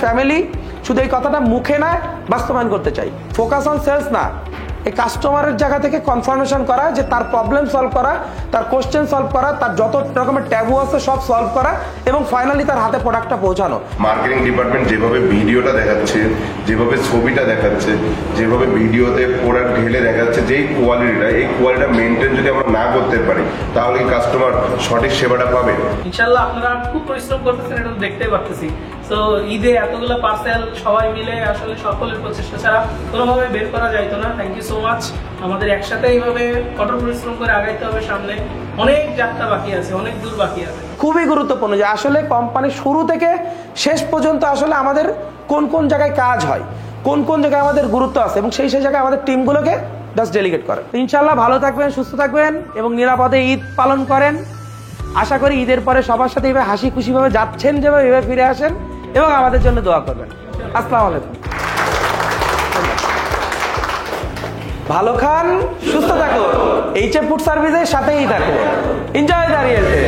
Family. শুধু এই কথাটা মুখে না, বাস্তবায়ন করতে চাই। ফোকাস অন সেলস না, এই কাস্টমারের জায়গা থেকে কনফার্মেশন করা, যে তার প্রবলেম সলভ করা, তার কোশ্চেন সলভ করা, তার যত রকমের ট্যাবু আছে সব সলভ করা, এবং ফাইনালি তার হাতে প্রোডাক্টটা পৌঁছানো। মার্কেটিং ডিপার্টমেন্ট যেভাবে ভিডিওটা দেখাচ্ছে, যেভাবে ছবিটা দেখাচ্ছে, যেভাবে ভিডিওতে প্রোডাক্ট ঢেলে দেখাচ্ছে, যেই কোয়ালিটিটা, এই কোয়ালিটিটা মেনটেন যদি আমরা না করতে পারি, তাহলে কাস্টমার সঠিক সেবাটা পাবে। ইনশাআল্লাহ আপনারা খুব পরিশ্রম করতেছেন, এটা দেখতেই পারতেছি। তো ঈদে এতগুলো পার্সেল সবাই মিলে আসলে সকলের প্রচেষ্টা ছাড়া কোনোভাবে বের করা যাইতো না। Thank you so much. আমাদের একসাথে এইভাবে কঠোর পরিশ্রম করে আগাইতে হবে। সামনে অনেক যাত্রা বাকি আছে, অনেক দূর বাকি আছে। খুবই গুরুত্বপূর্ণ যে আসলে কোম্পানি শুরু থেকে শেষ পর্যন্ত আসলে আমাদের কোন কোন জায়গায় কাজ হয়, কোন কোন জায়গায় আমাদের গুরুত্ব আছে, এবং সেই জায়গায় আমাদের টিমগুলোকে জাস্ট ডেলিগেট করে। ইনশাল্লাহ ভালো থাকবেন, সুস্থ থাকবেন এবং নিরাপদে ঈদ পালন করেন। আশা করি ঈদের পরে সবার সাথে এভাবে হাসি খুশি ভাবে যাচ্ছেন, যেভাবে এভাবে ফিরে আসেন এবং আমাদের জন্য দোয়া করবেন। আসসালামু আলাইকুম। ভালো খান, সুস্থ থাকুন, এইচএফ ফুড সার্ভিসের সাথেই থাকুন। Enjoy the real day.